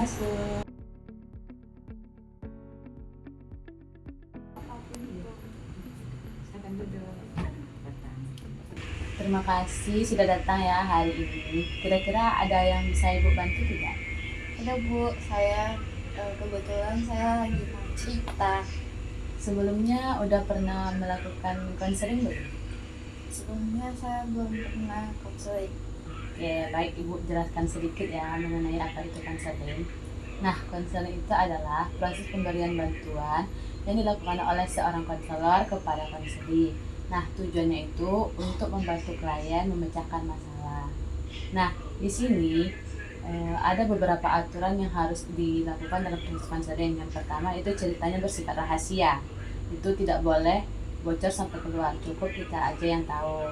masuk. Silakan duduk. Terima kasih sudah datang ya hari ini. Kira-kira ada yang bisa Ibu bantu tidak? Ada Bu, saya kebetulan saya lagi mau cerita. Sebelumnya udah pernah melakukan konseling belum? Sebelumnya saya belum pernah konseling. Oke, baik Ibu jelaskan sedikit ya mengenai apa itu konseling. Nah, konseling itu adalah proses pemberian bantuan yang dilakukan oleh seorang konselor kepada konseli. Nah, tujuannya itu untuk membantu klien memecahkan masalah. Nah, di sini ada beberapa aturan yang harus dilakukan dalam proses konseling. Yang pertama itu ceritanya bersifat rahasia. Itu tidak boleh bocor sampai keluar, cukup kita aja yang tahu.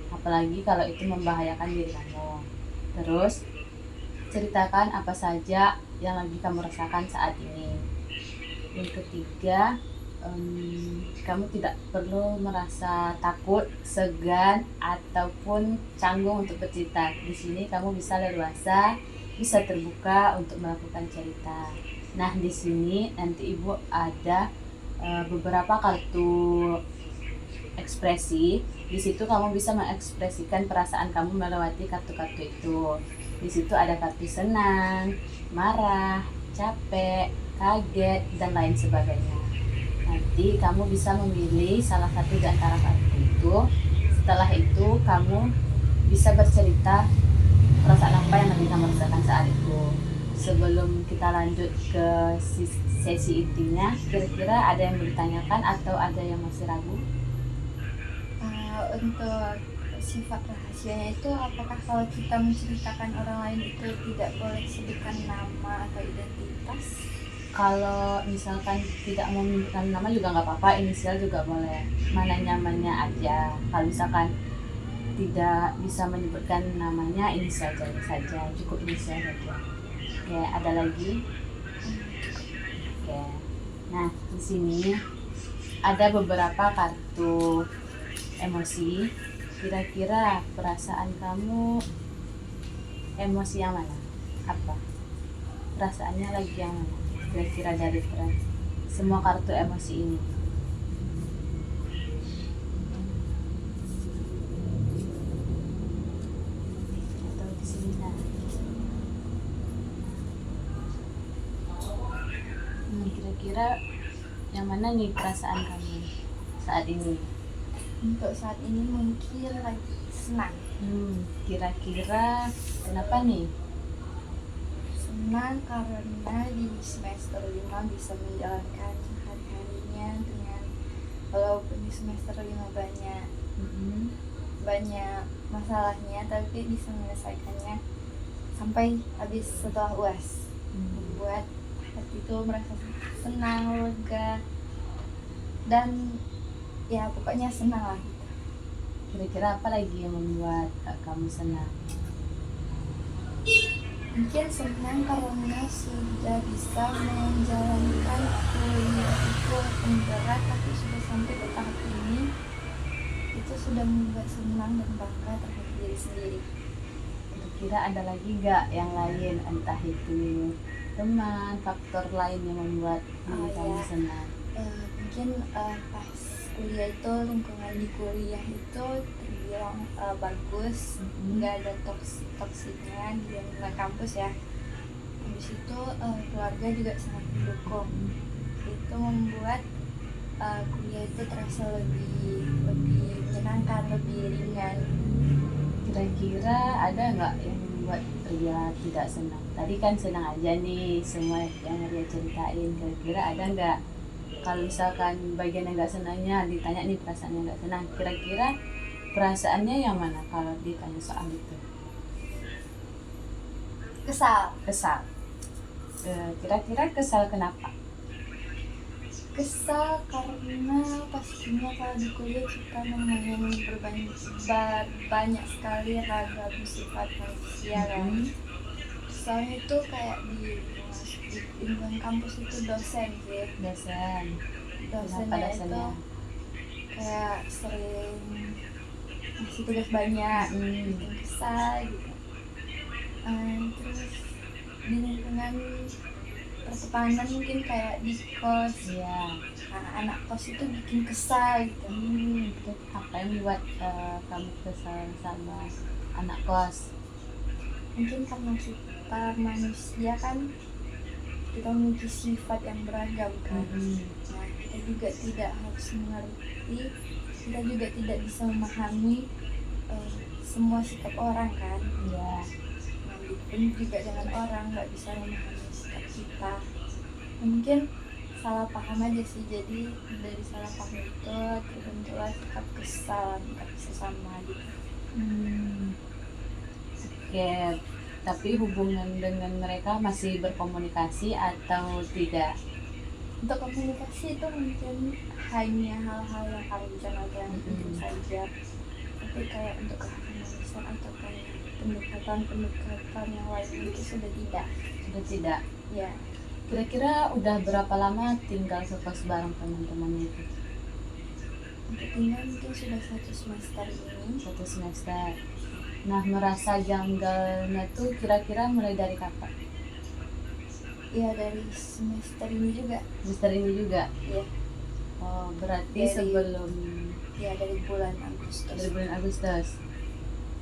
Apalagi kalau itu membahayakan diri kamu. Terus, ceritakan apa saja yang lagi kamu rasakan saat ini. Yang ketiga, kamu tidak perlu merasa takut, segan, ataupun canggung untuk bercerita. Di sini kamu bisa leluasa, bisa terbuka untuk melakukan cerita. Nah, di sini nanti Ibu ada beberapa kartu ekspresi. Di situ kamu bisa mengekspresikan perasaan kamu melewati kartu-kartu itu. Di situ ada kartu senang, marah, capek, kaget, dan lain sebagainya. Nanti kamu bisa memilih salah satu di antara kartu itu. Setelah itu kamu bisa bercerita perasaan apa yang lagi kamu rasakan saat itu. Sebelum kita lanjut ke sesi intinya, kira-kira ada yang mau ditanyakan atau ada yang masih ragu? Untuk sifat rahasianya itu, apakah kalau kita menceritakan orang lain itu tidak boleh sebutkan nama atau identitas? Kalau misalkan tidak mau menyebutkan nama juga nggak apa-apa, inisial juga boleh, mana nyamannya aja. Kalau misalkan tidak bisa menyebutkan namanya, inisial saja, cukup inisial saja. Oke, ada lagi? Oke, nah di sini ada beberapa kartu emosi. Kira-kira perasaan kamu emosi yang mana? Apa? Perasaannya lagi yang mana? Kira-kira dari semua kartu emosi ini. Atau di sini nah. Kira-kira yang mana nih perasaan kamu saat ini? Untuk saat ini mungkin lagi senang. Kira-kira kenapa nih? Senang karena di semester 5 bisa menjalankan hari-harinya dengan, walaupun di semester 5 banyak masalahnya, tapi bisa menyelesaikannya sampai habis setelah UAS. Membuat hati itu merasa senang, lega, dan ya pokoknya senang lah gitu. Kira-kira apa lagi yang membuat kamu senang? Mungkin senang karena sudah bisa menjalankan kuliah itu berat, tapi sudah sampai ke tahap ini, itu sudah membuat senang dan bangga terhadap diri sendiri. Kira-kira ada lagi gak yang lain, entah itu teman, faktor lain yang membuat kamu senang? Mungkin pas kuliah itu, lingkungan di kuliah itu terbilang bagus, nggak ada toksiknya di lingkungan kampus ya. Habis itu keluarga juga sangat mendukung. Itu membuat kuliah itu terasa lebih menyenangkan, lebih ringan. Kira-kira ada nggak yang membuat Ria tidak senang? Tadi kan senang aja nih semua yang Ria ceritain. Kira-kira ada nggak? Kalau misalkan bagian yang nggak senangnya ditanya nih perasaannya nggak senang, kira-kira perasaannya yang mana kalau ditanya soal itu? Kesal. Kira-kira kesal kenapa? Kesal karena pastinya kalau di kuliah kita memahami banyak sekali ragam sifat manusia kan. Kesalnya itu kayak di lingkungan kampus itu dosennya itu kayak sering ngasih tugas banyak, bikin kesal gitu. Terus di lingkungan pertemanan mungkin kayak di kos. Iya. Anak kos itu bikin kesal gitu. Itu apa yang membuat kamu kesal sama anak kos? Mungkin karena kita manusia kan, kita memiliki sifat yang beragam kan. Nah, kita juga tidak harus mengerti, kita juga tidak bisa memahami semua sikap orang kan. Iya. Nah, pun juga dengan orang nggak bisa memahami sikap kita. Mungkin salah paham aja sih, jadi dari salah paham itu terbentuklah sikap kesal antar sesama gitu. Oke, tapi hubungan dengan mereka masih berkomunikasi atau tidak? Untuk komunikasi itu mungkin hanya hal-hal yang urgent atau yang penting saja, tapi kayak untuk keharmonisan atau kayak pendekatan yang lain itu sudah tidak. Sudah tidak? Ya, Kira-kira udah berapa lama tinggal sekos bareng teman-temannya itu? untuk tinggal mungkin sudah 1 semester ini. 1 semester. Nah, merasa janggalnya tuh kira-kira mulai dari kapan? Ya, dari semester ini juga. Semester ini juga? Ya, Oh, berarti Dari- sebelum dari bulan Agustus. dari bulan Agustus.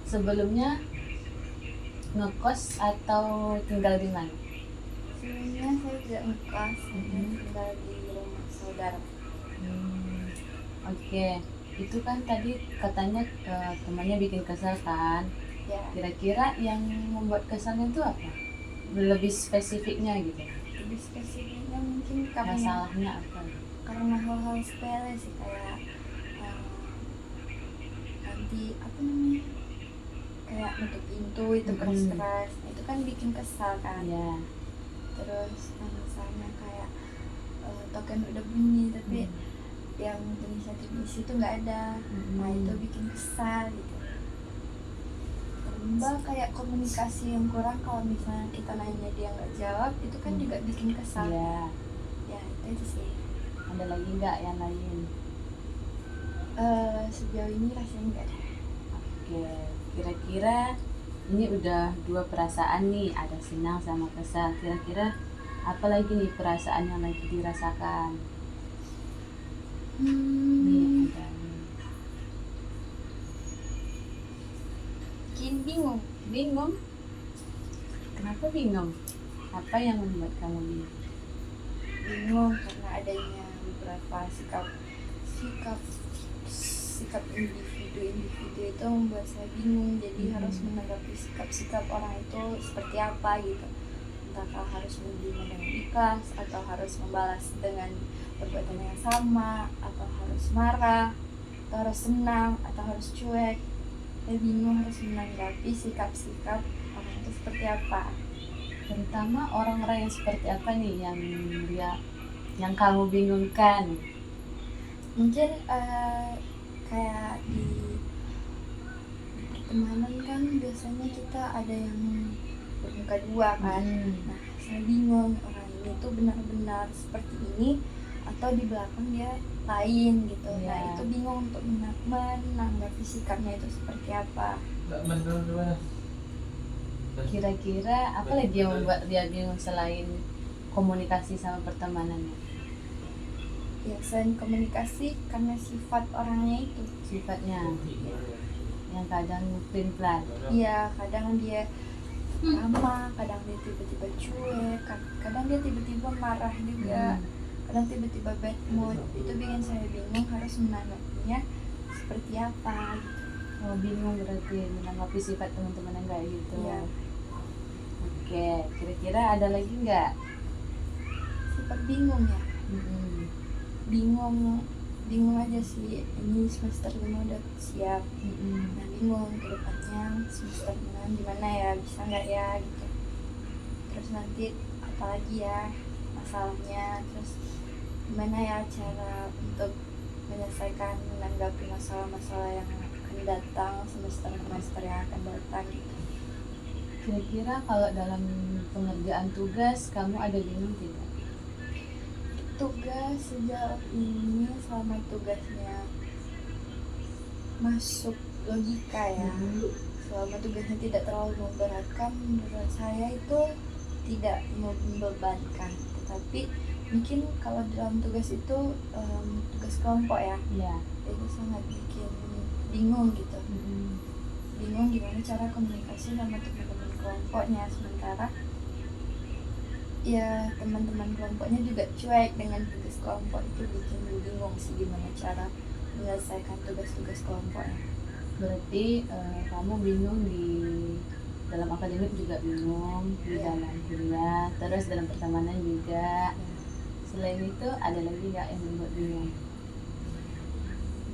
Sebelumnya ngekos atau tinggal di mana? Sebelumnya saya tidak ngekos, saya tinggal di rumah saudara. Oke, itu kan tadi katanya temannya bikin kesal kan? Ya, Kira-kira yang membuat kesalnya itu apa? Lebih spesifiknya gitu. lebih spesifiknya mungkin karena Masalahnya apa? hal-hal sepele sih, kayak nanti apa namanya, kayak nutup pintu itu keras-keras, itu kan bikin kesal kan. Ya. Terus misalnya kayak token udah bunyi tapi yang tulisan itu nggak ada. Nah, itu bikin kesal gitu. Tambah kayak komunikasi yang kurang, kalau misalnya kita nanya dia nggak jawab, itu kan juga bikin kesal. Ya. Ya, itu sih. Ada lagi nggak yang lain? Sejauh ini rasanya nggak ada. Oke, kira-kira ini udah 2 perasaan nih, ada senang sama kesal. Kira-kira apa lagi nih perasaan yang lagi dirasakan? Nih ada nih. Mungkin bingung. Bingung? Kenapa bingung? Apa yang membuat kamu bingung? Bingung karena adanya beberapa sikap individu itu membuat saya bingung, jadi harus menanggapi sikap orang itu seperti apa gitu. Entahkah harus menerima dengan ikhlas, atau harus membalas dengan perbuatan yang sama, atau harus marah, atau harus senang, atau harus cuek. Saya bingung harus menanggapi sikap-sikap orang itu seperti apa. Terutama orang-orang yang seperti apa nih yang kamu bingungkan? Mungkin kayak di pertemanan kan biasanya kita ada yang bermuka dua kan. Nah, saya bingung orang ini tuh benar-benar seperti ini atau di belakang dia lain gitu. Nah, itu bingung untuk menanggapi sikapnya itu seperti apa. Kira-kira apa lagi yang membuat dia bingung selain komunikasi sama pertemanannya? Ya, selain komunikasi, karena sifat orangnya itu. Sifatnya yang kadang pelin-pelan. Iya, kadang dia ramah, kadang dia tiba-tiba cuek, kadang dia tiba-tiba marah juga, kadang tiba-tiba bad mood. Itu bikin saya bingung harus menanggapinya seperti apa gitu. Oh, bingung berarti menanggapi sifat teman-teman yang kayak gitu. Iya. Oke, kira-kira ada lagi nggak? Sifat bingung ya. Bingung aja sih, ini semester 5 udah siap. Nah, bingung ke depannya semester 6 gimana ya, bisa nggak ya gitu. Terus nanti apalagi ya masalahnya, terus gimana ya cara untuk menyelesaikan, menanggapi masalah-masalah yang akan datang, semester yang akan datang gitu. Kira-kira kalau dalam pengerjaan tugas kamu ada bingung tidak? Tugas sejauh ini, selama tugasnya masuk logika ya, selama tugasnya tidak terlalu memberatkan, menurut saya itu tidak membebankan, tetapi mungkin kalau dalam tugas itu tugas kelompok ya, Iya. itu sangat bikin bingung gitu, bingung gimana cara komunikasi sama teman-teman kelompoknya, sementara ya teman-teman kelompoknya juga cuek dengan tugas kelompok. Itu bikin bingung sih gimana cara menyelesaikan tugas-tugas kelompoknya. Berarti kamu bingung di dalam akademik juga bingung, di Iya. dalam kuliah, terus dalam pertemanan juga. Selain itu ada lagi nggak yang membuat bingung?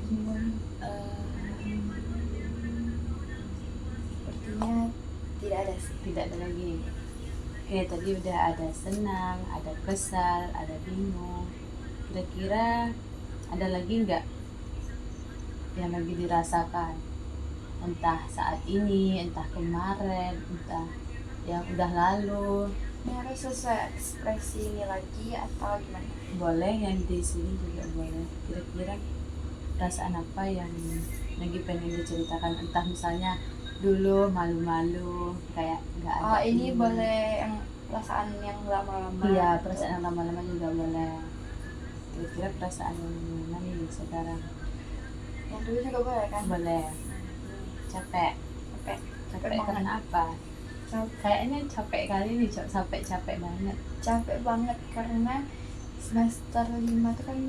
Bingung, sepertinya tidak ada sih. Tidak ada lagi. Oke, tadi udah ada senang, ada kesal, ada bingung. Kira-kira ada lagi nggak yang lagi dirasakan? Entah saat ini, entah kemarin, entah yang udah lalu. Ini harus sesuai ekspresi ini lagi atau gimana? Boleh yang di sini juga boleh. Kira-kira perasaan apa yang lagi pengen diceritakan? Entah misalnya dulu malu-malu kayak nggak ada. Oh, ini boleh yang perasaan yang lama-lama. Iya, gitu. perasaan yang lama-lama juga boleh. Kira-kira perasaan yang mana nih sekarang? Yang dulu juga boleh kan? Boleh. Capek. Capek. Capek banget. karena apa? Kayaknya capek kali ini, sampai capek banget. Capek banget karena semester 5 tuh kan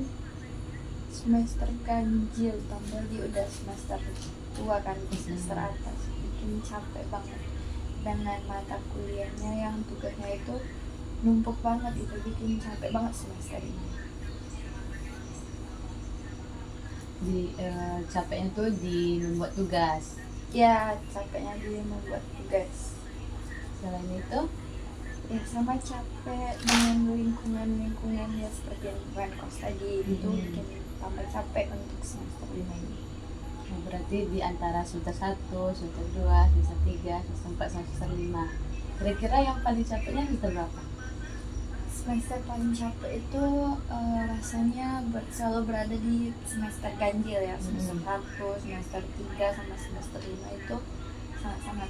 semester ganjil, tambah dia udah semester tua kan, semester atas, bikin capek banget dengan mata kuliahnya yang tugasnya itu numpuk banget, itu bikin capek banget semester ini. Capeknya tuh di membuat tugas. Ya, capeknya dia membuat tugas. Selain itu, Ya sama capek dengan lingkungan ya seperti lingkungan kos tadi, itu bikin tambah capek untuk semester 5 ini. nah berarti di antara semester 1, semester 2, semester 3, semester 4, semester 5. Kira-kira yang paling capeknya semester berapa? Semester paling capek itu rasanya selalu berada di semester ganjil ya, semester 1, semester 3 sama semester 5 itu sangat-sangat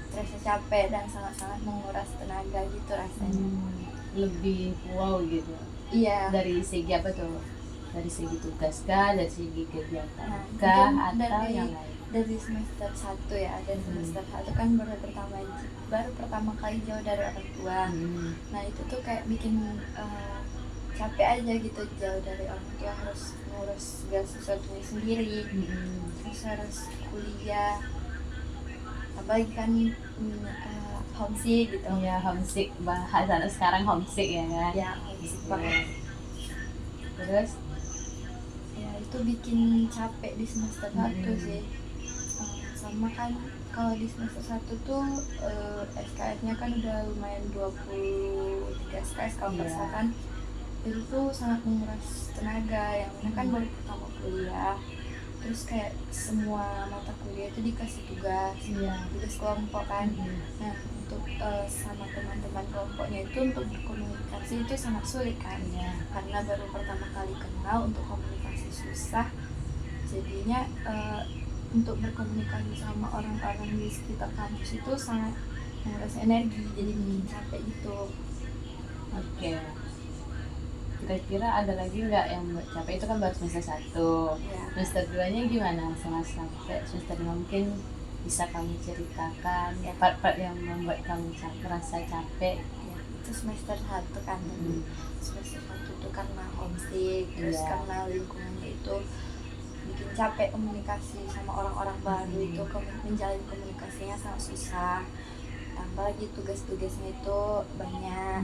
terasa capek dan sangat-sangat menguras tenaga gitu rasanya. Lebih wow gitu. Iya. Dari segi apa tuh? Dari segi tugas kah, dari segi kegiatan Nah, kah, mungkin atau yang lain? dari semester 1 ya, dari semester 1 kan baru pertama kali jauh dari orang tua. Nah itu tuh kayak bikin capek aja gitu, jauh dari orang tua, harus ngurus segala sesuatunya sendiri, terus harus kuliah, apalagi kan homesick gitu. Iya, homesick, bahasa sekarang homesick ya kan? Ya, homesick banget. Terus Ya itu bikin capek di semester 1 sih. Sama kan kalau di semester 1 tuh SKS-nya kan udah lumayan 23 SKS kalau nggak salah kan. Itu tuh sangat menguras tenaga, yang mana kan baru pertama kuliah, terus kayak semua mata kuliah itu dikasih tugas kelompok kan. Nah untuk sama teman-teman kelompoknya itu untuk berkomunikasi itu sangat sulit kan, karena baru pertama kali kenal, untuk komunikasi susah. Jadinya untuk berkomunikasi sama orang-orang di sekitar kampus itu sangat menguras energi, jadi bikin capek gitu. Oke. Kira-kira ada lagi nggak yang buat capek? Itu kan baru semester 1. Ya. Semester 2-nya gimana? Sampai semester 5 mungkin bisa kamu ceritakan part-part yang membuat kamu merasa capek. Ya, itu semester 1 kan. Semester 1 itu karena homesick, terus karena lingkungannya itu bikin capek komunikasi sama orang-orang baru, itu menjalin komunikasinya sangat susah. Tambah lagi tugas-tugasnya itu banyak.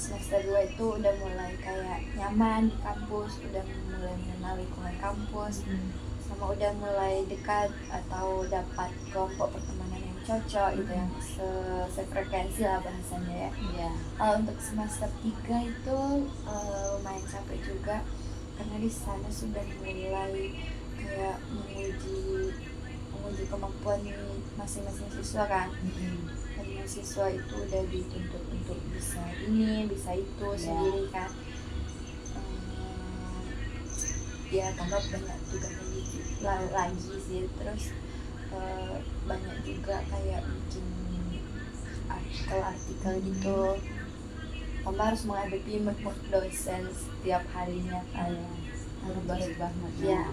Semester 2 itu udah mulai kayak nyaman di kampus, udah mulai mengenal lingkungan kampus, sama udah mulai dekat atau dapat kelompok pertemanan yang cocok gitu, yang sefrekuensi lah bahasanya ya. Kalau untuk semester 3 itu lumayan capek juga, karena di sana sudah mulai kayak menguji kemampuan masing-masing siswa kan. Karena siswa itu udah dituntut untuk bisa ini, bisa itu sendiri kan. Ya tambah banyak tugas lagi sih, terus banyak juga kayak bikin artikel gitu. Tambah harus menghadapi mood dosen setiap harinya kan. Berubah-ubah Ya,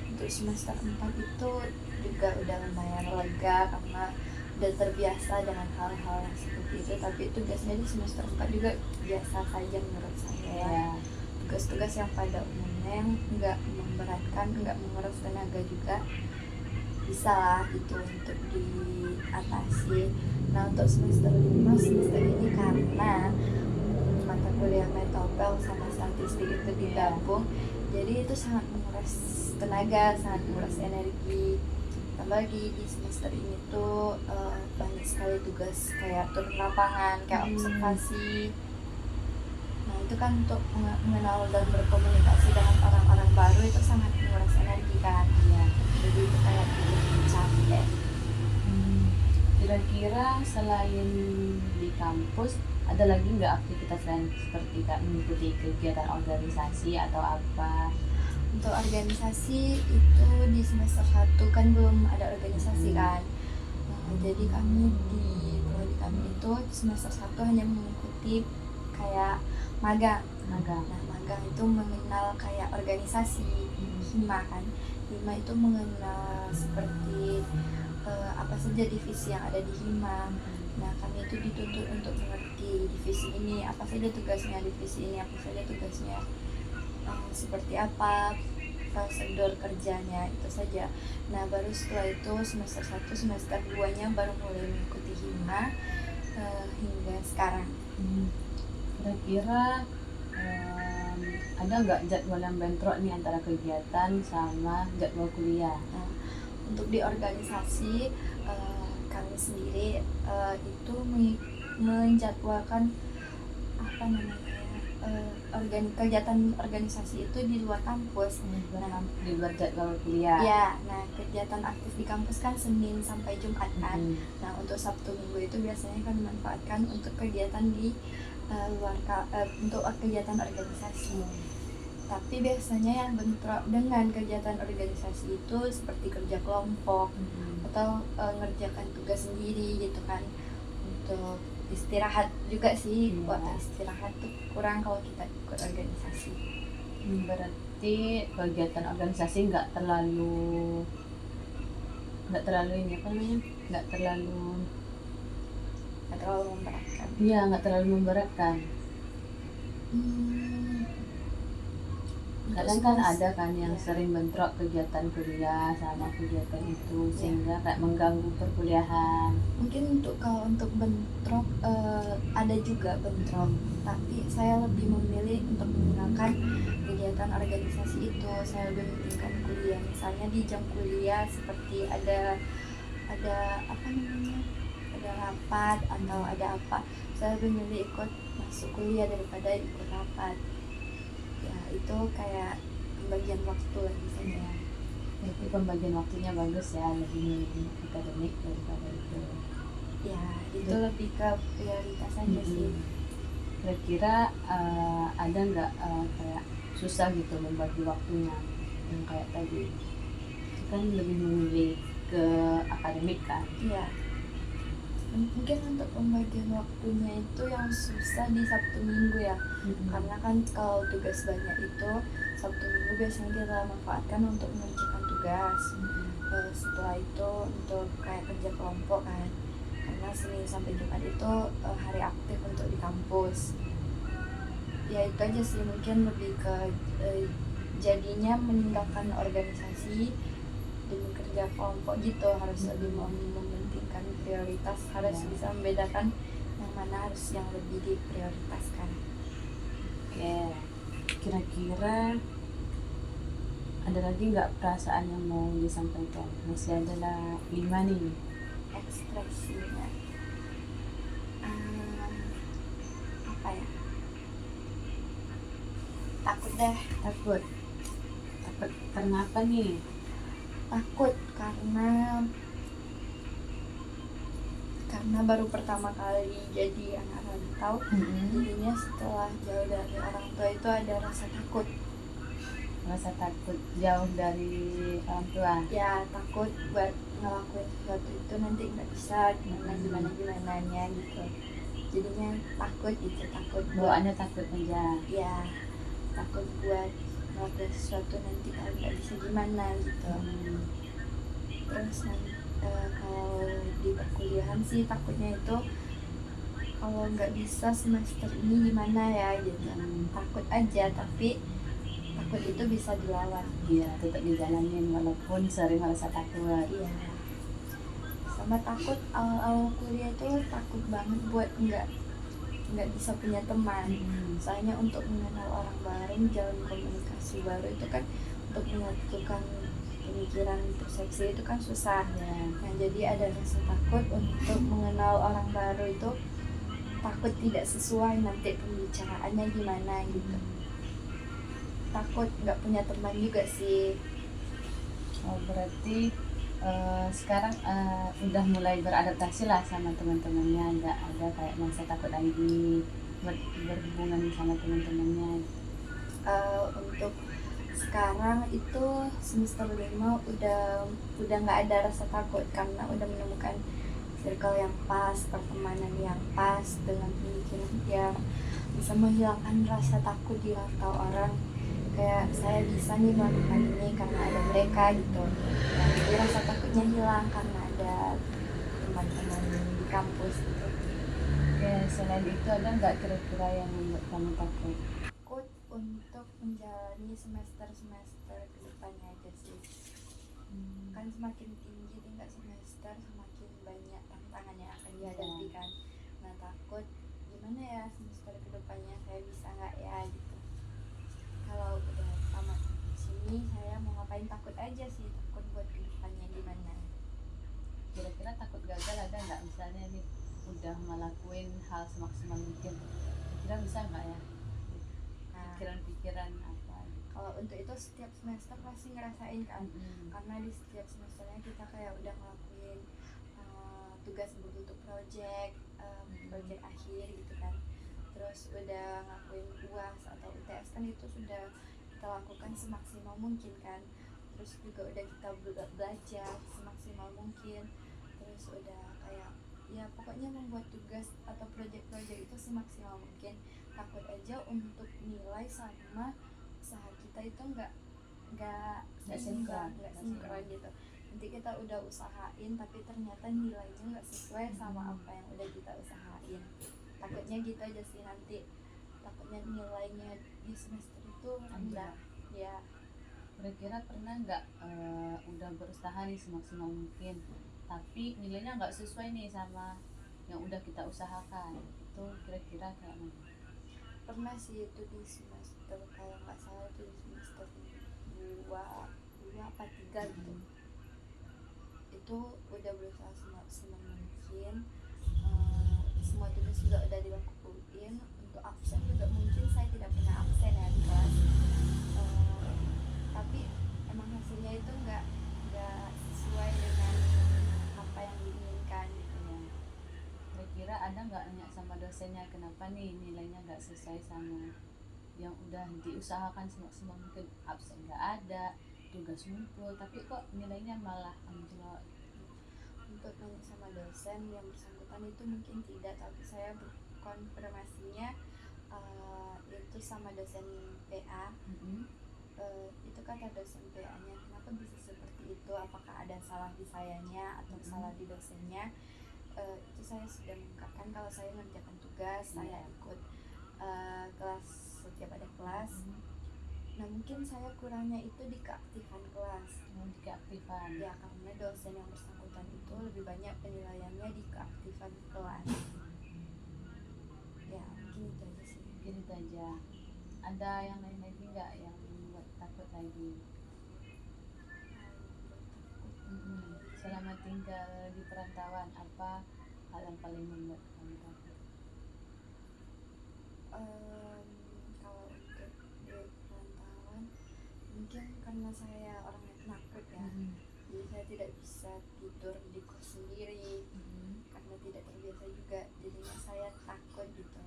untuk semester 4 itu juga udah lumayan lega karena udah terbiasa dengan hal-hal yang seperti itu. Tapi itu biasanya di semester 4 juga biasa saja menurut saya ya. ya. Tugas-tugas yang pada umumnya yang nggak memberatkan, nggak menguras tenaga juga bisa lah gitu untuk diatasi. Nah untuk semester 5 semester ini karena mata kuliah metopel sama statistik itu digabung, jadi itu sangat menguras tenaga, sangat menguras energi. Tambah lagi di semester ini tuh banyak sekali tugas kayak turun lapangan, kayak observasi. Nah itu kan untuk mengenal dan berkomunikasi dengan orang-orang baru itu sangat menguras energi kan. Ya. Jadi itu kayak bikin capek. Kira-kira selain di kampus ada lagi nggak aktivitas lain seperti kak mengikuti kegiatan organisasi atau apa? Untuk organisasi itu di semester 1 kan belum ada organisasi kan. Jadi kami di prodi kami itu di semester 1 hanya mengikuti kayak magang. Nah magang itu mengenal kayak organisasi hima kan. Hima itu mengenal seperti apa saja divisi yang ada di hima. Nah kami itu dituntut untuk mengerti divisi ini, apa saja tugasnya divisi ini, apa saja tugasnya, seperti apa prosedur kerjanya, itu saja. Nah baru setelah itu semester 1 semester 2 nya baru mulai mengikuti hima hingga sekarang. Kira-kira ada nggak jadwal yang bentrok nih antara kegiatan sama jadwal kuliah? Nah, untuk di organisasi kami sendiri itu menjadwalkan apa namanya kegiatan organisasi itu di luar kampus. Di luar jadwal kuliah. Ya, nah kegiatan aktif di kampus kan Senin sampai Jumat kan. Nah untuk Sabtu Minggu itu biasanya kan dimanfaatkan untuk kegiatan di luar untuk kegiatan organisasi. Tapi biasanya yang bentrok dengan kegiatan organisasi itu seperti kerja kelompok atau ngerjakan tugas sendiri gitu kan. Untuk istirahat juga sih, kuota istirahat tuh kurang kalau kita ikut organisasi. Berarti kegiatan organisasi nggak terlalu ini apa namanya, nggak terlalu memberatkan. Iya, nggak terlalu memberatkan. Kadang kan ada kan yang sering bentrok kegiatan kuliah sama kegiatan itu sehingga kayak mengganggu perkuliahan. Mungkin kalau untuk bentrok ada juga bentrok, tapi saya lebih memilih untuk menggunakan kegiatan organisasi itu. Saya lebih mementingkan kuliah. Misalnya di jam kuliah seperti ada apa namanya, ada rapat atau ada apa, saya lebih memilih ikut masuk kuliah daripada ikut rapat. Ya itu kayak pembagian waktu lagi saja. Jadi pembagian waktunya bagus ya, lebih akademik daripada itu. Ya itu lebih ke prioritas aja sih. Kira-kira ada nggak kayak susah gitu membagi waktunya yang kayak tadi kan lebih memilih ke akademik kan? Iya. Mungkin untuk pembagian waktunya itu yang susah di Sabtu Minggu ya. Karena kan kalau tugas banyak itu Sabtu Minggu biasanya kita manfaatkan untuk mengerjakan tugas. Setelah itu untuk kayak kerja kelompok kan, karena Senin sampai Jumat itu hari aktif untuk di kampus. Ya itu aja sih, mungkin lebih ke jadinya meninggalkan organisasi demi kerja kelompok gitu. Harus lebih mementingkan prioritas, harus bisa membedakan yang mana harus yang lebih diprioritaskan. Oke, kira-kira ada lagi nggak perasaan yang mau disampaikan? Masih adalah 5 nih. Ekspresinya apa ya, takut karena apa nih? Takut karena baru pertama kali jadi anak rantau. Jadinya setelah jauh dari orang tua itu ada rasa takut Jauh dari orang tua. Ya takut buat ngelakuin sesuatu itu nanti nggak bisa, gimana nya gitu. jadinya takut gitu, takut buat Bawaannya takut aja. ya, takut buat melakukan sesuatu nanti kalau nggak bisa gimana gitu. Terus kalau di perkuliahan sih takutnya itu kalau nggak bisa semester ini gimana ya gitu, takut aja, tapi takut itu bisa dilawan. Iya, tetap dijalanin walaupun sering merasa takut. Iya, sama takut awal-awal kuliah itu takut banget buat nggak bisa punya teman. Soalnya untuk mengenal orang baru, menjalin komunikasi baru itu kan, untuk menyatukan pemikiran, persepsi itu kan susah. Nah, jadi ada rasa takut untuk mengenal orang baru itu, takut tidak sesuai nanti pembicaraannya gimana gitu. Takut nggak punya teman juga sih. Oh, berarti sekarang udah mulai beradaptasi lah sama teman-temannya, nggak ada kayak masa takut lagi berhubungan sama teman-temannya. Untuk sekarang itu semester 5 udah nggak ada rasa takut karena udah menemukan circle yang pas, pertemanan yang pas dengan pemikiran yang bisa menghilangkan rasa takut di mata orang. Kayak saya bisa nih melakukan ini karena ada mereka gitu. Nah, jadi rasa takutnya hilang karena ada teman-teman di kampus gitu. Oke, selain itu ada nggak kira-kira yang membuat kamu takut? Takut untuk menjalani semester-semester kedepannya aja sih. Kan semakin tinggi tingkat semester, semakin banyak tantangan yang akan dihadapi kan. Nah, takut gimana ya semester kedepannya, saya bisa nggak ya gitu. Kalau udah tamat sini saya mau ngapain, takut aja sih, takut buat kedepannya gimana. Kira-kira takut gagal ada nggak, misalnya nih udah ngelakuin hal semaksimal mungkin, kira bisa nggak ya? Pikiran-pikiran apa gitu. Kalau untuk itu setiap semester pasti ngerasain kan, karena di setiap semesternya kita kayak udah ngelakuin tugas berbentuk project akhir gitu kan. Terus udah ngelakuin UAS atau UTS kan, itu sudah kita lakukan semaksimal mungkin kan. Terus juga udah kita belajar semaksimal mungkin. Terus udah kayak ya pokoknya membuat tugas atau project-project itu semaksimal mungkin. Takut aja untuk nilai sama usaha kita itu nggak sinkron gitu. Nanti kita udah usahain tapi ternyata nilainya nggak sesuai sama apa yang udah kita usahain. Takutnya gitu aja sih, nanti takutnya nilainya di semester itu rendah ya. Kira-kira pernah nggak udah berusaha nih semaksimal mungkin tapi nilainya nggak sesuai nih sama yang udah kita usahakan, itu kira-kira kayak mana? Pernah sih, itu di semester kalau nggak salah itu di semester 2 apa 3 gitu. Itu udah berusaha semaksimal mungkin, semua tugas juga udah dilakuin. Untuk absen juga mungkin saya tidak pernah absen ya di kelas, tapi emang hasilnya itu nggak sesuai dengan apa yang diinginkan gitu ya. Kira-kira ada nggak nanya sama dosennya kenapa nih nilainya nggak sesuai sama yang udah diusahakan semaksimal mungkin, absen nggak ada, tugas ngumpul tapi kok nilainya malah anjlok? Untuk nanya sama dosen yang bersangkutan itu mungkin tidak, tapi saya berkonfirmasinya itu sama dosen PA. Itu kata dosen PA-nya, kenapa bisa seperti itu, apakah ada salah di sayanya atau salah di dosennya. Itu saya sudah mengungkapkan kalau saya mengerjakan tugas, saya ikut kelas setiap ada kelas. Nah, mungkin saya kurangnya itu di keaktifan kelas. Keaktifan ya, karena dosen yang bersangkutan itu lebih banyak penilaiannya di keaktifan kelas. Ya, mungkin itu aja sih. Mungkin itu aja. Ada yang lain lagi nggak yang membuat takut lagi? Selama tinggal di perantauan, apa hal yang paling membuat kamu takut? Kalau untuk di perantauan, mungkin karena saya orangnya penakut ya. Jadi saya tidak bisa tidur di kos sendiri karena tidak terbiasa juga, jadinya saya takut gitu.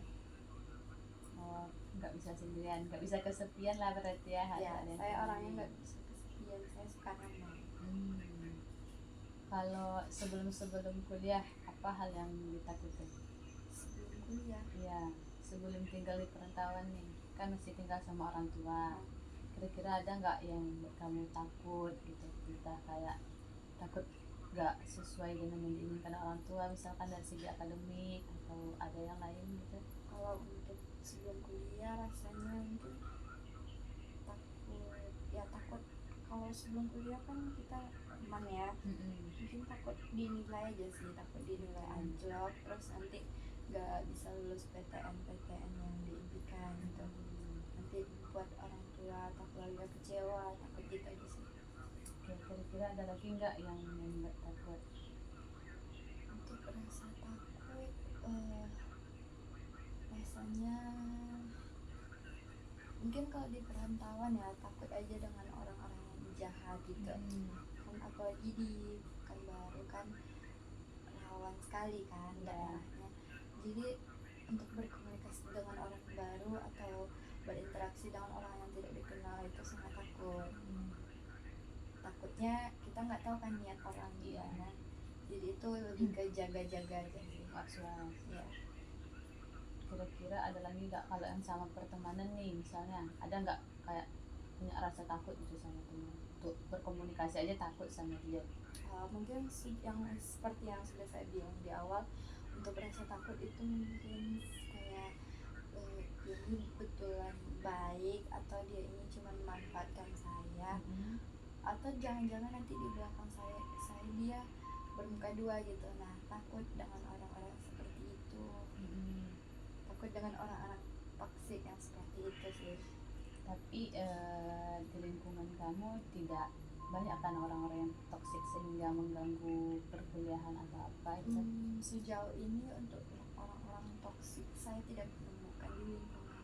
Oh, nggak bisa sendirian, nggak bisa kesepian lah berarti ya. Ya, saya orangnya nggak bisa kesepian, saya suka ramai. Kalau sebelum kuliah, apa hal yang ditakutin? Sebelum Iya, sebelum tinggal di perantauan nih, kan masih tinggal sama orang tua. Kira-kira ada nggak yang buat kamu takut gitu? Entah kayak takut nggak sesuai dengan yang diinginkan orang tua, misalkan dari segi akademik atau ada yang lain gitu? Kalau untuk sebelum kuliah rasanya mungkin takut, ya takut. Kalau sebelum kuliah kan kita aman ya, Mm-mm. mungkin takut dinilai aja sih, takut dinilai anjlok terus nanti nggak bisa lulus PTN yang diimpikan gitu, nanti buat orang tua atau keluarga kecewa, takut gitu aja sih. Oke, kira-kira ada lagi nggak yang membuat takut? Untuk rasa takut, eh, rasanya mungkin kalau di perantauan ya takut aja dengan orang-orang yang jahat gitu. Kan apalagi di Pekanbaru kan rawan sekali kan Ya. daerahnya, jadi untuk berkomunikasi dengan orang baru atau berinteraksi dengan orang yang tidak dikenal itu sangat takut. Takutnya kita nggak tahu kan niat orang gimana, jadi itu lebih ke jaga-jaga aja sih. Was-was. Ya. Kira-kira ada lagi nggak kalau yang sama pertemanan nih, misalnya ada nggak kayak punya rasa takut gitu sama teman untuk berkomunikasi aja takut sama dia? Mungkin yang seperti yang sudah saya bilang di awal, untuk rasa takut itu mungkin kayak dia ini betulan baik atau dia ini cuma memanfaatkan saya, atau jangan-jangan nanti di belakang saya dia bermuka dua gitu. Nah, takut dengan orang-orang seperti itu, takut dengan orang-orang toksik yang seperti itu sih. Tapi di lingkungan kamu tidak banyak kan orang-orang yang toksik sehingga mengganggu perkuliahan atau apa itu? Sejauh ini untuk orang-orang toksik saya tidak menemukan di lingkungan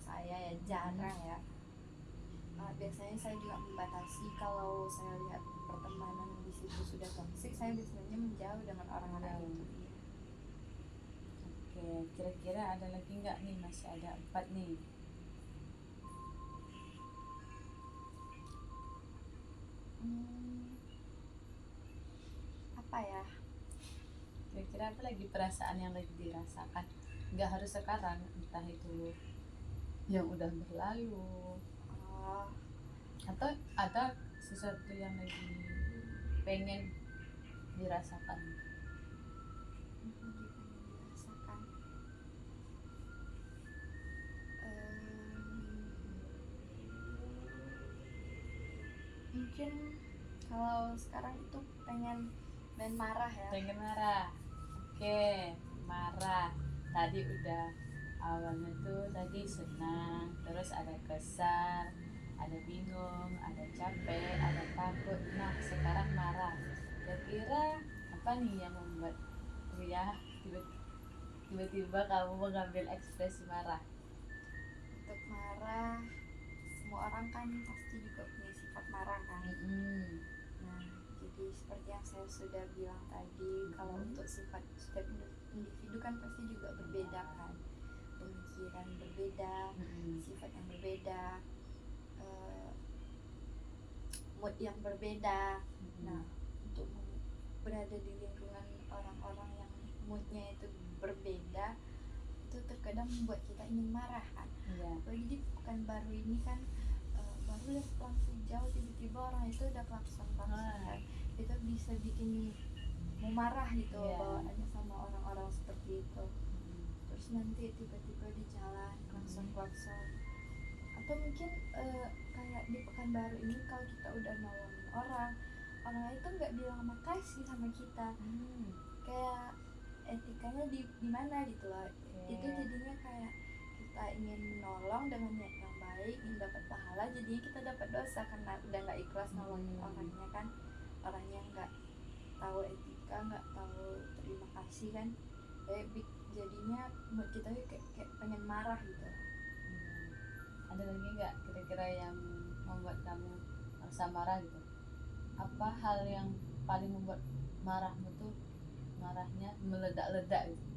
saya ya, jarang ya. Biasanya saya juga membatasi, kalau saya lihat pertemanan di situ sudah toksik, saya biasanya menjauh dengan orang-orang itu. Oke, kira-kira ada lagi nggak nih? Masih ada 4 nih. Apa ya? Kira-kira apa lagi perasaan yang lagi dirasakan? Nggak harus sekarang, entah itu yang udah berlalu atau ada sesuatu yang lagi pengen dirasakan. Dirasakan. Mungkin kalau sekarang itu pengen main marah ya. Pengen marah. Oke, marah. Tadi udah awalnya tuh tadi senang, terus ada kesal, ada bingung, ada capek, ada takut. Nah, sekarang marah. Kira-kira apa nih yang membuat ya tiba-tiba kamu mengambil ekspresi marah? Untuk marah, semua orang kan pasti juga punya sifat marah kan. Nah, jadi seperti yang saya sudah bilang tadi, kalau untuk sifat setiap individu kan pasti juga berbeda kan, pemikiran berbeda, sifat yang berbeda, mood yang berbeda. Nah, untuk berada di lingkungan orang-orang yang moodnya itu berbeda, itu terkadang membuat kita ingin marah kan. Apalagi di Pekanbaru ini kan baru langsung jauh tiba-tiba orang itu udah klakson kan, itu bisa bikin mau marah gitu bawaannya sama orang-orang seperti itu. Terus nanti tiba-tiba di jalan klakson atau mungkin kayak di Pekanbaru ini kalau kita udah nolongin orang itu nggak bilang makasih sama kita, kayak etikanya di mana gitu loh. Itu jadinya kayak kita ingin menolong dengan niat yang baik, ingin dapat pahala, jadinya kita dapat dosa karena udah nggak ikhlas nolongin orangnya kan. Orangnya nggak tahu etika, nggak tahu terima kasih kan, jadinya mood kita kayak pengen marah gitu. Ada lagi nggak kira-kira yang membuat kamu merasa marah gitu? Apa hal yang paling membuat marahmu tuh marahnya meledak-ledak gitu?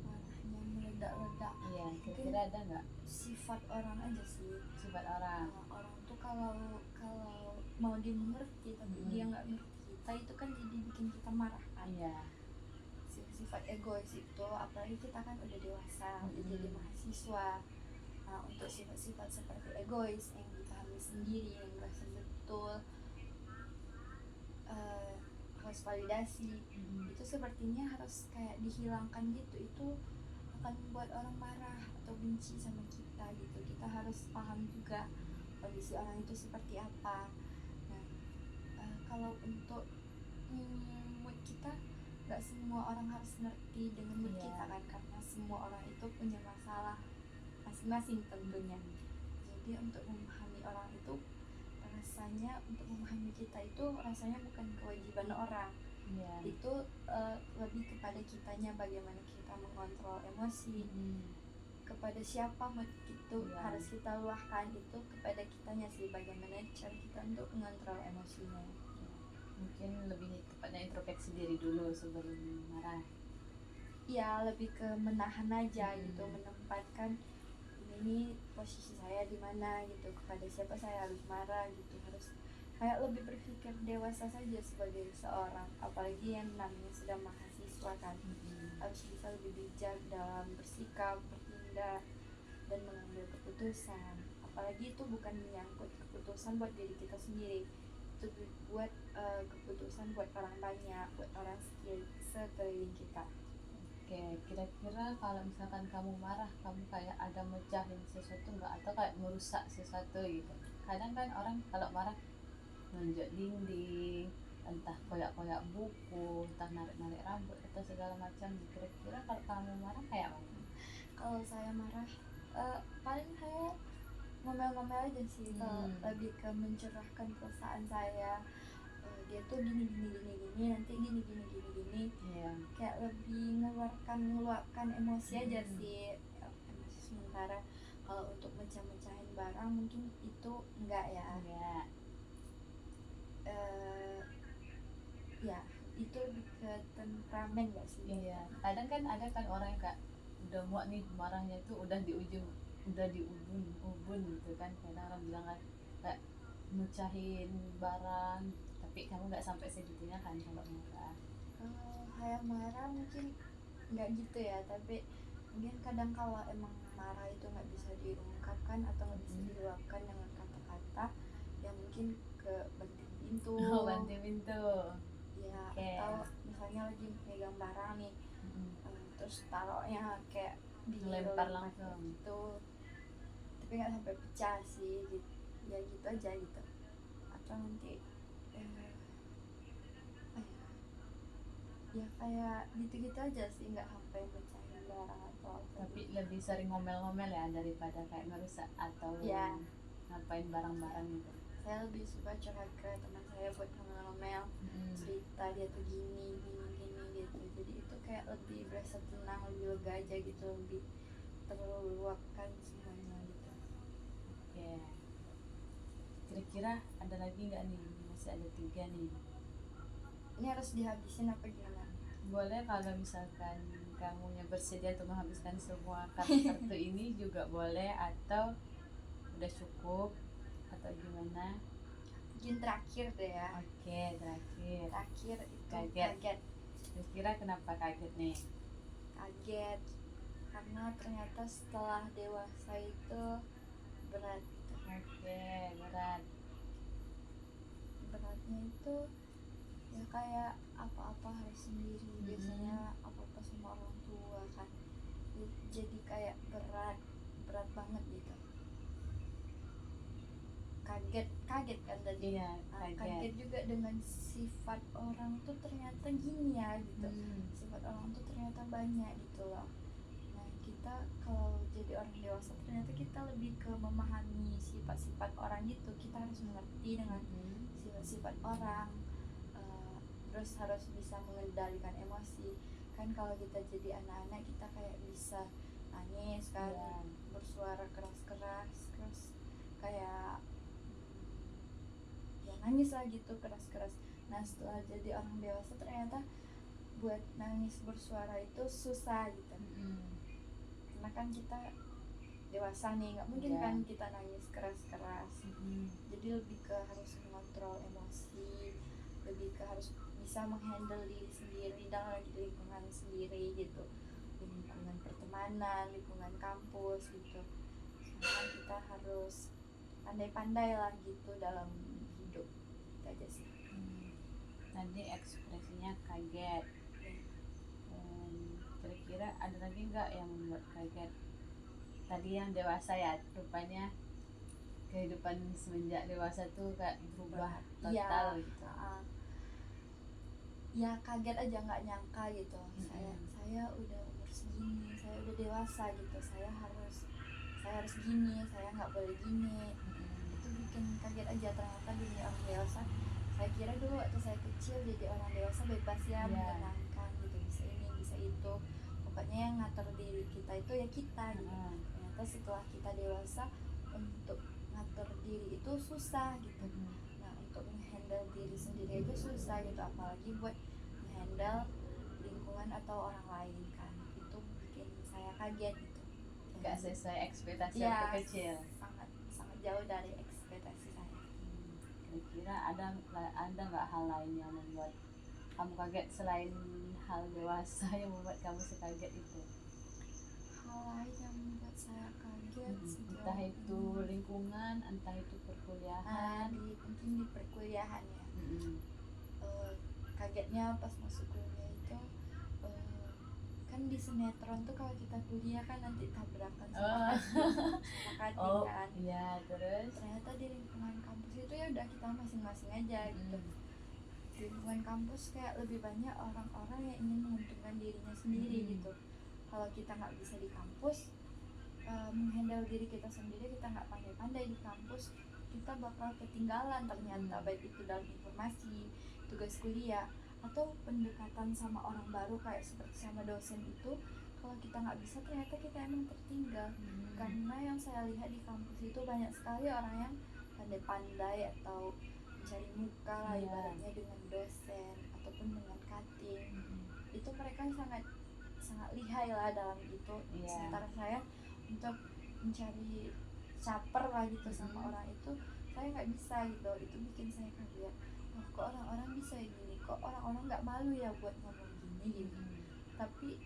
Marahnya meledak-ledak. Iya, kira-kira ada nggak? Sifat orang aja sih. Sifat orang. Orang tuh kalau mau dimengerti tapi dia nggak ngerti kita, itu kan jadi bikin kita marah kan. Iya. sifat egois itu, apalagi kita kan udah dewasa, udah jadi mahasiswa. Nah, untuk sifat-sifat seperti egois yang dipahami sendiri, yang merasa betul, harus validasi, itu sepertinya harus kayak dihilangkan gitu. Itu akan membuat orang marah atau benci sama kita gitu. Kita harus paham juga kondisi orang itu seperti apa. Nah, kalau untuk mood kita, nggak semua orang harus ngerti dengan mood kita kan, karena semua orang itu punya masalah masing-masing tentunya. Jadi untuk memahami orang itu rasanya, untuk memahami kita itu rasanya bukan kewajiban orang. Itu lebih kepada kitanya, bagaimana kita mengontrol emosi, kepada siapa mood itu harus kita luahkan, itu kepada kitanya sih, bagaimana cara kita untuk mengontrol emosinya. Mungkin lebih kepada introspeksi diri dulu sebelum marah. Ya, lebih ke menahan aja gitu, menempatkan ini posisi saya di mana gitu, kepada siapa saya harus marah gitu, harus kayak lebih berpikir dewasa saja sebagai seorang, apalagi yang namanya sudah mahasiswa kan. Harus bisa lebih bijak dalam bersikap, bertindak, dan mengambil keputusan. Apalagi itu bukan menyangkut keputusan buat diri kita sendiri, itu buat keputusan buat orang banyak, buat orang sekeliling kita. Oke, kira-kira kalau misalkan kamu marah, kamu kayak ada mecahin sesuatu nggak, atau kayak merusak sesuatu gitu? Kadang kan orang kalau marah nonjok dinding, entah koyak-koyak buku, entah narik-narik rambut atau segala macam. Kira-kira kalau kamu marah kayak mana? Kalau saya marah, paling saya ngomel-ngomel aja sih. Kalau lebih ke mencurahkan perasaan saya, dia tuh gini, nanti gini. Kayak lebih meluapkan emosi aja sih, emosi sementara. Kalau untuk mecah-mecahin barang mungkin itu enggak ya. Ya itu lebih ke temperamen gak sih? Iya, kadang kan ada kan orang yang kayak udah muak nih marahnya tuh udah di ubun gitu kan. Kadang orang bilang kan kayak mecahin barang, tapi kamu nggak sampai segitunya kan kalau marah. Kalau saya marah mungkin nggak gitu ya, tapi mungkin kadang kalau emang marah itu nggak bisa diungkapkan atau nggak bisa diluapkan dengan kata-kata, ya mungkin ke banting pintu. Banting pintu Ya, atau misalnya lagi pegang barang nih, terus taruhnya kayak dilempar langsung gitu, tapi nggak sampai pecah sih gitu. Ya gitu aja gitu. Atau nanti ya kayak gitu-gitu aja sih, nggak sampai mecahin barang atau apa. Tapi lebih sering ngomel-ngomel ya daripada kayak merusak atau ngapain barang-barang gitu. Saya lebih suka curhat ke teman saya buat ngomel-ngomel, cerita dia tuh gini gitu. Jadi itu kayak lebih berasa tenang, lebih lega aja gitu, lebih terluapkan semuanya gitu. Oke. Kira-kira ada lagi nggak nih? Masih ada 3 nih. Ini harus dihabisin apa gimana? Boleh kalau misalkan kamunya bersedia untuk menghabiskan semua kartu ini juga boleh, atau udah cukup atau gimana? Mungkin terakhir deh ya. Oke, terakhir itu kaget. Kira-kira kenapa kaget nih? Kaget karena ternyata setelah dewasa itu berat. Oke, berat. Beratnya itu ya kayak apa-apa harus sendiri. Biasanya apa-apa sama orang tua kan, jadi kayak berat banget gitu. Kaget kan tadi. Iya, kaget juga dengan sifat orang tuh ternyata gini ya gitu. Sifat orang tuh ternyata banyak gitu loh. Nah, kita kalau jadi orang dewasa ternyata kita lebih ke memahami sifat-sifat orang gitu. Kita harus mengerti dengan sifat-sifat orang, terus harus bisa mengendalikan emosi kan. Kalau kita jadi anak-anak, kita kayak bisa nangis kan, bersuara keras kayak ya nangis lah gitu, keras. Nah, setelah jadi orang dewasa ternyata buat nangis bersuara itu susah gitu. Karena kan kita dewasa nih, nggak mungkin kan kita nangis keras. Jadi lebih ke harus mengontrol emosi, lebih ke harus bisa menghandle diri sendiri dalam lingkungan sendiri gitu, lingkungan pertemanan, lingkungan kampus gitu. Sedangkan kita harus pandai-pandai lah gitu dalam hidup, itu aja sih. Tadi ekspresinya kaget. Kira-kira ada lagi nggak yang membuat kaget? Tadi yang dewasa ya, rupanya kehidupan semenjak dewasa tuh kayak berubah total gitu. Ya kaget aja, nggak nyangka gitu. Saya udah umur segini, saya udah dewasa gitu, saya harus gini, saya nggak boleh gini. Itu bikin kaget aja, ternyata dunia orang dewasa. Saya kira dulu waktu saya kecil jadi orang dewasa bebas ya, menyenangkan gitu, bisa ini bisa itu, pokoknya yang ngatur diri kita itu ya kita gitu. Ternyata setelah kita dewasa, untuk ngatur diri itu susah gitu. Nah, untuk menghandle diri sendiri itu susah gitu, apalagi buat menghandle lingkungan atau orang lain kan. Itu bikin saya kaget gitu. Gak sesuai ekspektasi ya, waktu kecil. Sangat jauh dari ekspektasi saya. Kira-kira ada nggak hal lain yang membuat kamu kaget selain hal dewasa yang membuat kamu sekaget itu? Hal lain yang membuat saya kaget Entah itu lingkungan, entah itu perkuliahan. Mungkin di perkuliahan ya. Kagetnya pas masuk kuliah itu, kan di sinetron tuh kalau kita kuliah kan nanti tabrakan sama kating kan. Iya, terus ternyata di lingkungan kampus itu ya udah kita masing-masing aja gitu. Di lingkungan kampus kayak lebih banyak orang-orang yang ingin menguntungkan dirinya sendiri gitu. Kalau kita nggak bisa di kampus menghandle diri kita sendiri, kita nggak pandai-pandai di kampus, kita bakal ketinggalan ternyata, baik itu dalam informasi, tugas kuliah, atau pendekatan sama orang baru kayak seperti sama dosen itu. Kalau kita nggak bisa, ternyata kita emang tertinggal. Karena yang saya lihat di kampus itu banyak sekali orang yang pandai-pandai atau mencari muka lah ibaratnya dengan dosen ataupun dengan cutting. Itu mereka sangat lihai lah dalam itu. Sementara saya untuk mencari caper lah gitu sama orang itu, saya nggak bisa gitu. Itu bikin saya kaget, kok orang-orang bisa gini, kok orang-orang nggak malu ya buat ngomong gini gitu. Tapi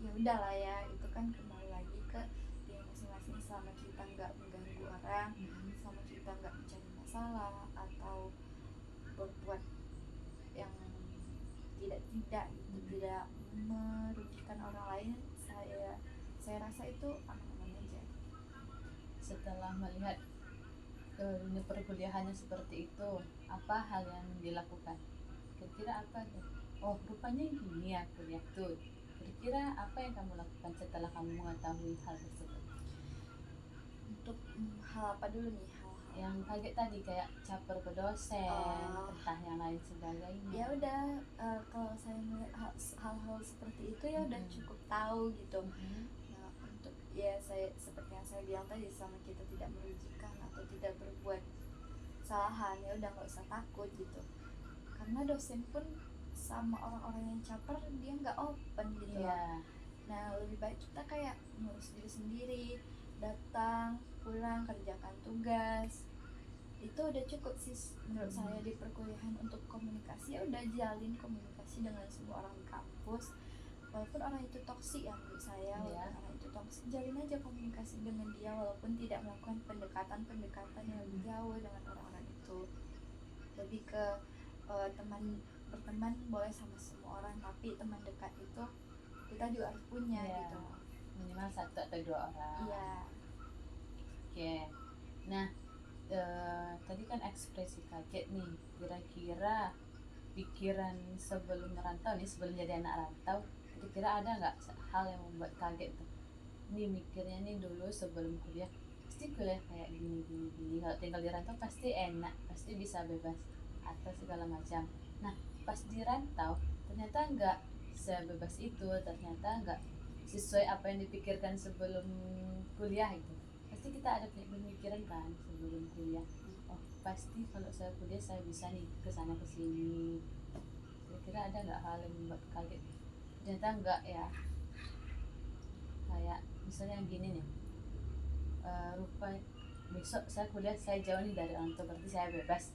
ya udahlah ya, itu kan kembali lagi ke dia masing-masing. Selama kita nggak mengganggu orang, selama kita nggak mencari masalah atau berbuat yang tidak gitu, tidak merugikan orang lain, saya rasa itu aman-aman aja. Setelah melihat dunia perkuliahannya seperti itu, apa hal yang dilakukan? Kira-kira apa tuh? Oh, rupanya gini ya kuliah tuh. Kira-kira apa yang kamu lakukan setelah kamu mengetahui hal tersebut? Untuk hal apa dulu nih? Yang kaget tadi kayak caper ke dosen, entah yang lain sebagainya. Ya udah, kalau saya melihat hal-hal seperti itu ya udah cukup tahu gitu. Nah, untuk ya saya seperti yang saya bilang tadi, selama kita tidak merugikan atau tidak berbuat kesalahan, ya udah nggak usah takut gitu. Karena dosen pun sama orang-orang yang caper dia nggak open gitu. Nah, lebih baik kita kayak ngurus diri sendiri, datang, pulang, kerjakan tugas. Itu udah cukup sih menurut saya di perkuliahan. Untuk komunikasi, ya udah jalin komunikasi dengan semua orang di kampus. Walaupun orang itu toksik ya menurut saya, walaupun orang itu toksik, jalin aja komunikasi dengan dia walaupun tidak melakukan pendekatan yang lebih jauh dengan orang-orang itu. Lebih ke berteman boleh sama semua orang, tapi teman dekat itu kita juga harus punya gitu. Minimal 1 atau 2 orang. Oke. Nah, tadi kan ekspresi kaget nih. Kira-kira pikiran sebelum merantau nih, sebelum jadi anak rantau, kira-kira ada nggak hal yang membuat kaget tuh? Nih mikirnya nih dulu sebelum kuliah, pasti kuliah kayak gini. Kalau tinggal di rantau pasti enak, pasti bisa bebas atas segala macam. Nah, pas di rantau ternyata nggak sebebas itu, ternyata nggak sesuai apa yang dipikirkan sebelum kuliah itu. Pasti kita ada pemikiran kan sebelum kuliah, oh pasti kalau saya kuliah saya bisa nih kesana kesini. Kira-kira ada nggak hal yang membuat kaget? Ternyata enggak ya. Kayak misalnya yang gini nih, rupa besok saya kuliah, saya jauh nih dari orang tua, berarti saya bebas.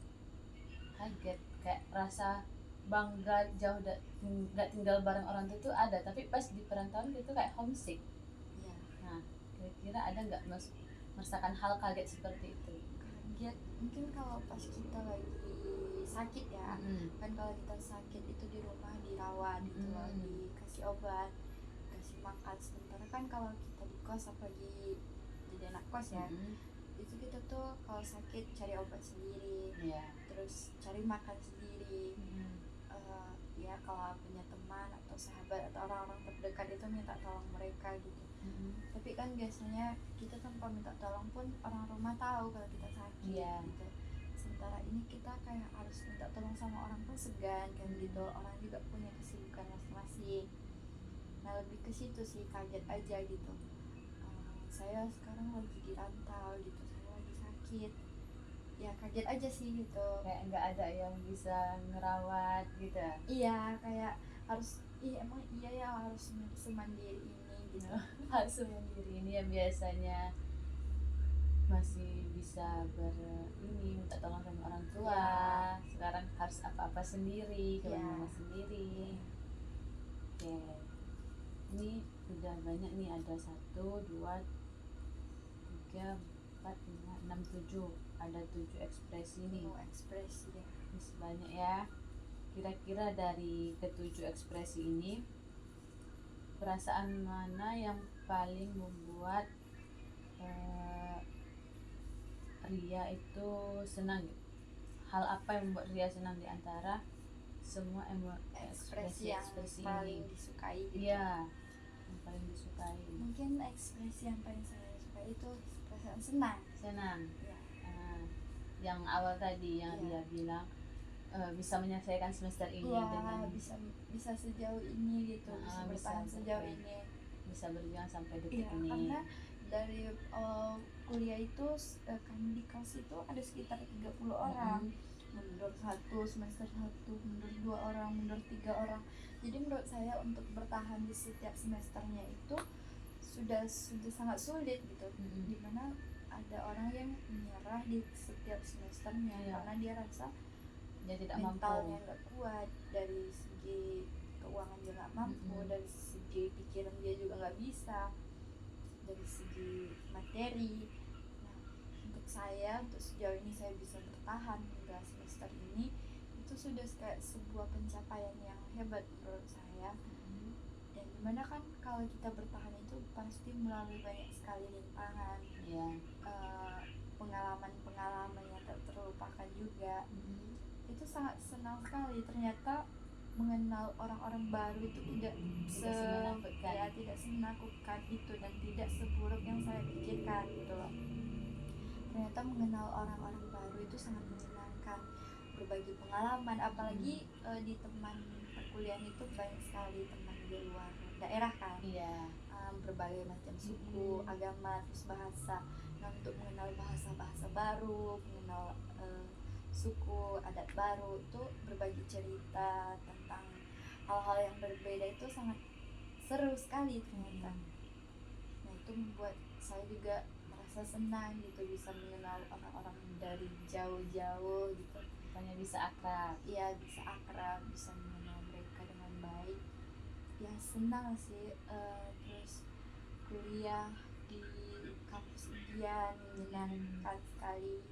Kaget, kayak rasa bangga jauh nggak tinggal bareng orang tua tuh ada, tapi pas di perantauan gitu kayak homesick. Ya, Nah, kira-kira ada nggak merasakan hal kaget seperti itu? kaget mungkin kalau pas kita lagi sakit ya. Mm-mm. Kan kalau kita sakit itu di rumah dirawat gitu loh, Mm-mm. dikasih obat, kasih makan. Sementara kan kalau kita di kos, apalagi jadi anak kos ya, Mm-mm. itu kita tuh kalau sakit cari obat sendiri, Iya. terus cari makan sendiri. Mm-mm. Ya kalau punya teman atau sahabat atau orang-orang terdekat itu minta tolong mereka gitu. Mm-mm. Tapi kan biasanya kita tanpa minta tolong pun orang rumah tahu kalau kita sakit Iya. gitu. Sementara ini kita kayak harus minta tolong sama orang pun segan kan gitu. Orang juga punya kesibukan masing-masing. Nah lebih ke situ sih, kaget aja gitu. Saya sekarang lagi di rantau gitu, saya lagi sakit. Ya kaget aja sih gitu. Kayak nggak ada yang bisa ngerawat gitu. Iya kayak harus, emang iya ya harus semandiri ini gitu. Harus sendiri, ini yang biasanya masih bisa ini minta tolong sama orang tua, Ya. sekarang harus apa-apa sendiri, Ya. kemana-mana sendiri. Oke, ini udah banyak nih, ada 1, 2, 3, 4, 5, 6, 7, ada 7 ekspresi nih. Mau ekspresi ya. Ini sebanyak ya. Kira-kira dari ketujuh ekspresi ini, perasaan mana yang paling membuat Ria itu senang? Hal apa yang membuat Ria senang di antara semua Ekspresi yang paling ini? disukai gitu. Iya, yang paling disukai. Mungkin ekspresi yang paling saya suka itu perasaan senang. Senang. Ya. Yang awal tadi yang Iya. Ria bilang bisa menyelesaikan semester ini Wah, dengan bisa sejauh ini gitu, bisa bertahan sejauh ini. bisa berjuang sampai detik Iya, ini. karena dari kuliah itu kan di kelas itu ada sekitar 30 orang. Mundur satu, semester 1, mundur 2 orang, mundur 3 orang. Jadi menurut saya untuk bertahan di setiap semesternya itu sudah sangat sulit gitu. Dimana ada orang yang menyerah di setiap semesternya. Iya. Karena dia rasa dia tidak mentalnya mampu. nggak kuat, dari segi keuangan dia nggak mampu, dari segi pikiran dia juga nggak bisa, dari segi materi. Nah, untuk saya, untuk sejauh ini saya bisa bertahan hingga semester ini, itu sudah kayak sebuah pencapaian yang hebat menurut saya. Dan dimana kan kalau kita bertahan itu pasti melalui banyak sekali rintangan, pengalaman-pengalaman yang tak terlupakan juga. Itu sangat senang sekali, ternyata mengenal orang-orang baru itu tidak semenakutkan itu dan tidak seburuk yang saya pikirkan gitu loh. Ternyata mengenal orang-orang baru itu sangat menyenangkan, berbagi pengalaman, apalagi di teman perkuliahan itu banyak sekali teman di luar daerah kan. Berbagai macam suku, agama, terus bahasa. Nah untuk mengenal bahasa-bahasa baru, mengenal suku, adat baru, itu berbagi cerita tentang hal-hal yang berbeda itu sangat seru sekali ternyata. Nah itu membuat saya juga merasa senang gitu, bisa mengenal orang-orang dari jauh-jauh gitu. Pokoknya bisa akrab. Iya, bisa akrab, bisa mengenal mereka dengan baik. Ya senang sih. Terus kuliah di kampus Indian menyenangkan sekali.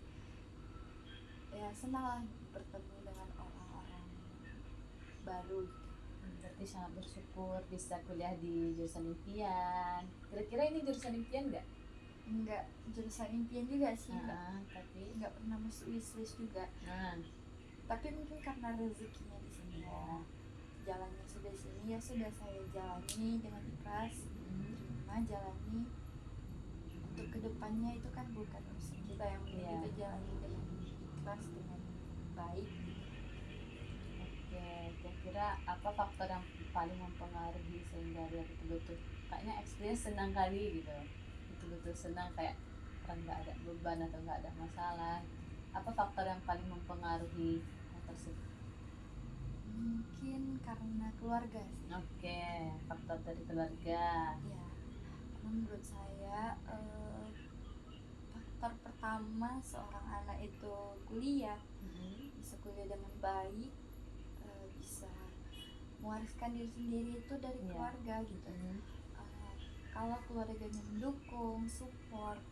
Ya senang lah bertemu dengan orang-orang baru gitu. Berarti sangat bersyukur bisa kuliah di jurusan impian. Kira-kira ini jurusan impian nggak? Enggak jurusan impian juga sih, tapi nggak pernah masuk wishlist juga. Tapi mungkin karena rezekinya di sini ya, jalannya sudah sini, ya sudah saya jalani dengan ikhlas, terima jalani. Untuk kedepannya itu kan bukan urusan kita, yang penting kita jalani dengan ikhlas, dengan baik. Oke, kira-kira apa faktor yang paling mempengaruhi sehingga dia betul-betul kayaknya experience senang kali gitu, betul-betul senang kayak orang nggak ada beban atau nggak ada masalah? Apa faktor yang paling mempengaruhi hal tersebut? Mungkin karena keluarga sih. Oke, faktor dari keluarga. Ya, karena menurut saya faktor pertama seorang anak itu kuliah, bisa kuliah dengan baik, bisa mewariskan diri sendiri itu dari Iya. keluarga gitu. Kalau keluarganya mendukung, support,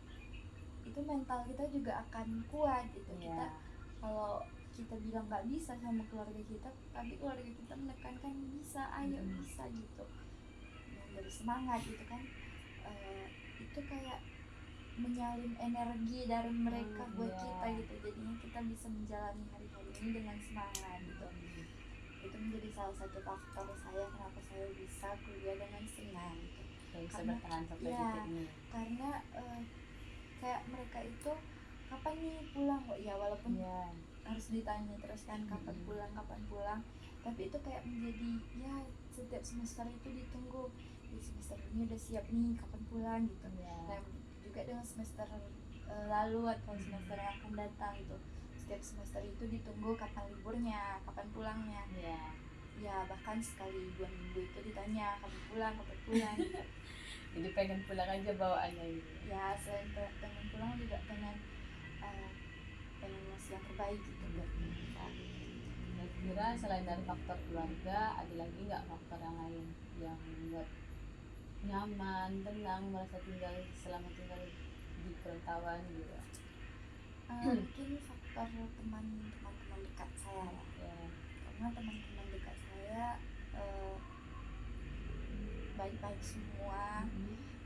itu mental kita juga akan kuat gitu. Kita Iya. kalau kita bilang nggak bisa sama keluarga kita, tapi keluarga kita menekankan bisa, ayo bisa gitu, memberi semangat gitu kan. Itu kayak menyalin energi dari mereka buat Iya. kita gitu, jadinya kita bisa menjalani hari-hari ini dengan semangat gitu. Itu menjadi salah satu faktor saya kenapa saya bisa kuliah dengan senang gitu. Kayak bisa Karena bertahan sampai ya, titik ini. karena kayak mereka itu kapan nih pulang kok ya, walaupun Iya. harus ditanya terus kan kapan pulang, tapi itu kayak menjadi ya, setiap semester itu ditunggu, di semester ini udah siap nih kapan pulang gitu. Iya. Dan juga dengan semester lalu atau semester yang akan datang gitu, setiap semester itu ditunggu kapan liburnya, kapan pulangnya. Iya. Ya bahkan sekali 2 minggu itu ditanya kapan pulang gitu. Jadi pengen pulang aja bawaannya gitu. Ya selain pengen pulang juga pengen ngasih yang terbaik gitu buat mereka. Kira selain dari faktor keluarga, ada lagi nggak faktor yang lain yang membuat nyaman, tenang, merasa selama tinggal di perantauan gitu? Mungkin faktor teman-teman dekat saya Ya. Karena teman-teman dekat saya baik-baik semua.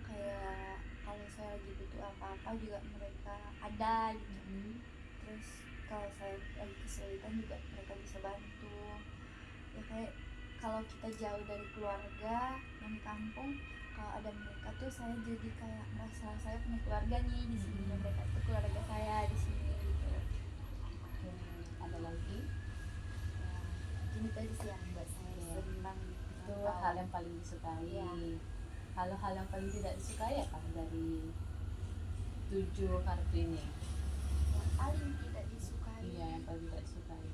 Kayak kalau saya lagi butuh apa-apa juga mereka ada gitu. Terus kalau saya lagi kesulitan juga mereka bisa bantu. Ya kayak kalau kita jauh dari keluarga yang di kampung, kalau ada mereka tuh saya jadi kayak merasa saya punya keluarga nih di sini. Mereka tuh keluarga saya di sini gitu. Ada lagi? Ya, mungkin itu aja sih yang buat saya senang. Itu hal yang paling disukai. Ya. Hal-hal yang paling tidak disukai apa dari 7 kartu ini? Yang paling tidak disukai. Iya, yang paling tidak disukai.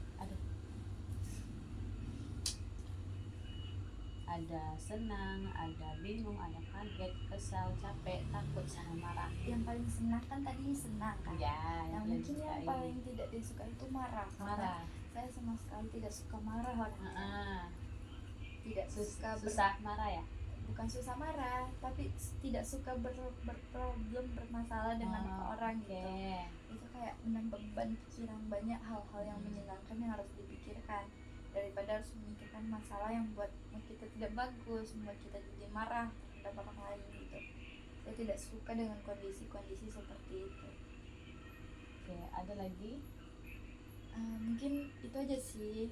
Ada senang, ada bingung, ada kaget, kesal, capek, takut, sama marah. Yang paling senang kan tadi senang kan? Ya, yang mungkin yang paling tidak disukai itu marah. Saya sama sekali tidak suka marah orangnya. Tidak suka susah marah ya? Bukan susah marah, tapi tidak suka berproblem, bermasalah dengan orang gitu. Itu kayak menambah beban pikiran, banyak hal-hal yang menyenangkan yang harus dipikirkan daripada harus memikirkan masalah yang buat kita tidak bagus, membuat kita jadi marah terhadap orang lain gitu. Saya tidak suka dengan kondisi-kondisi seperti itu. Oke, ada lagi? Mungkin itu aja sih.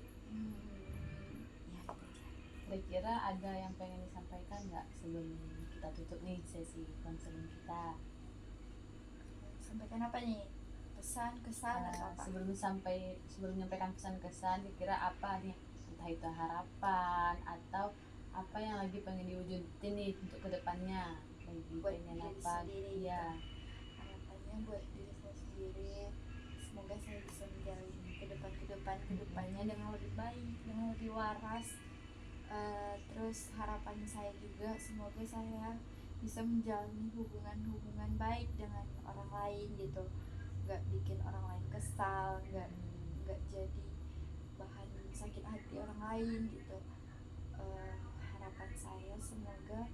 Kira-kira ada yang pengen disampaikan nggak sebelum kita tutup nih sesi konseling kita? Sampaikan apa nih? Pesan, kesan, atau apa? Sebelum menyampaikan pesan kesan, kira-kira apa nih? Entah itu harapan atau apa yang lagi pengen diwujudin nih untuk kedepannya? Lagi buat pengen diri apa? Sendiri, iya. Harapannya buat diri saya sendiri, semoga saya bisa menjalani kedepannya dengan lebih baik, dengan lebih waras. Terus harapan saya juga semoga saya bisa menjalani hubungan baik dengan orang lain gitu, nggak bikin orang lain kesal, nggak jadi bahan sakit hati orang lain gitu. Harapan saya semoga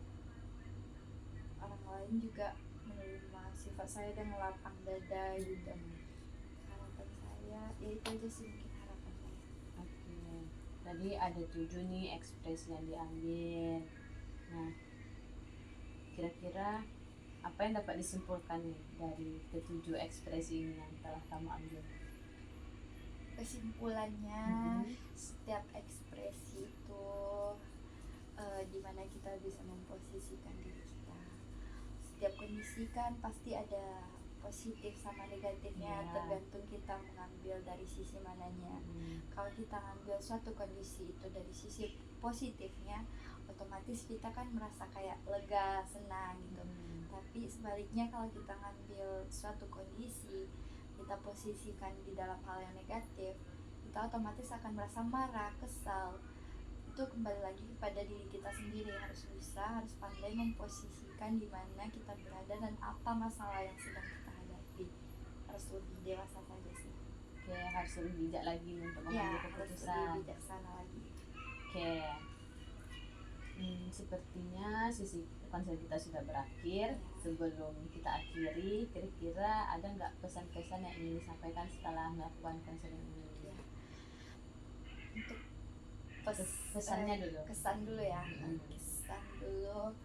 orang lain juga menerima sifat saya dan melapang dada gitu. Harapan saya ya itu aja sih mungkin harapan saya. Oke. Tadi ada 7 nih ekspresi yang diambil. Nah, kira-kira apa yang dapat disimpulkan nih dari ke-7 ekspresi ini yang telah kamu ambil? Kesimpulannya, setiap ekspresi itu dimana kita bisa memposisikan diri kita. Setiap kondisi kan pasti ada positif sama negatifnya, tergantung kita mengambil dari sisi mananya. Kalau kita ngambil suatu kondisi itu dari sisi positifnya, otomatis kita kan merasa kayak lega, senang gitu. Tapi sebaliknya kalau kita ngambil suatu kondisi, kita posisikan di dalam hal yang negatif, kita otomatis akan merasa marah, kesal. Itu kembali lagi kepada diri kita sendiri, harus pandai memposisikan di mana kita berada dan apa masalah yang sedang kita hadapi. Harus lebih dewasa saja sih. Oke, harus lebih bijak lagi untuk mengambil keputusan. Harus lebih bijaksana lagi. Oke. Sepertinya sisi konser kita sudah berakhir. Sebelum kita akhiri, kira-kira ada nggak pesan-pesan yang ingin disampaikan setelah melakukan konser ini? Ya. Untuk Pesannya dulu. Kesan dulu ya. Mm-mm. Kesan dulu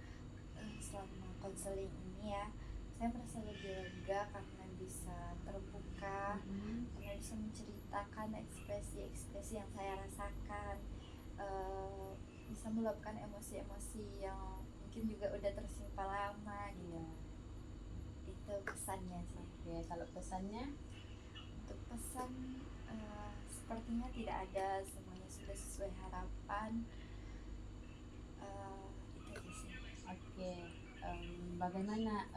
selama konseling ini ya, saya merasa lebih lega karena bisa terbuka, karena bisa menceritakan ekspresi-ekspresi yang saya rasakan, bisa meluapkan emosi-emosi yang mungkin juga udah tersimpan lama gitu. Iya. Itu pesannya sih. Oke, kalau pesannya? Untuk pesan, sepertinya tidak ada, semuanya sudah sesuai harapan. Itu aja sih. Oke. Bagaimana,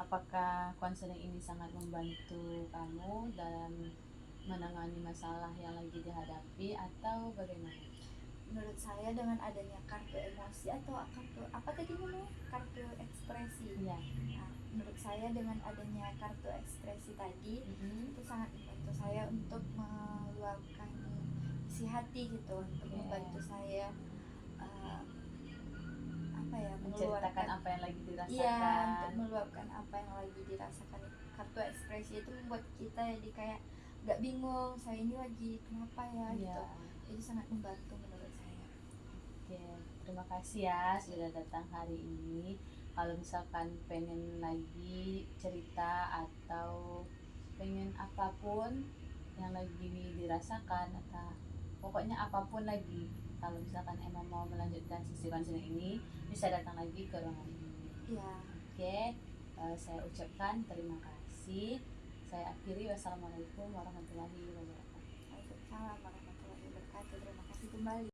apakah konseling ini sangat membantu kamu dalam menangani masalah yang lagi dihadapi atau bagaimana? Menurut saya dengan adanya kartu emosi atau kartu apa tadi namanya, kartu ekspresi. Iya. Nah, menurut saya dengan adanya kartu ekspresi tadi itu sangat membantu saya untuk meluapkan isi hati gitu, untuk membantu saya apa ya, Menceritakan apa yang lagi dirasakan. Iya, untuk meluapkan apa yang lagi dirasakan. Kartu ekspresi itu membuat kita jadi kayak nggak bingung, saya ini lagi kenapa ya gitu. Jadi sangat membantu menurut saya. Oke, terima kasih ya sudah datang hari ini. Kalau misalkan pengen lagi cerita atau pengen apapun yang lagi dirasakan atau pokoknya apapun lagi, kalau misalkan emang mau melanjutkan sesi konseling ini, bisa datang lagi ke ruangan ini. Iya. Oke, saya ucapkan terima kasih. Saya akhiri. Wassalamualaikum warahmatullahi wabarakatuh. Waalaikumsalam warahmatullahi wabarakatuh. Terima kasih kembali.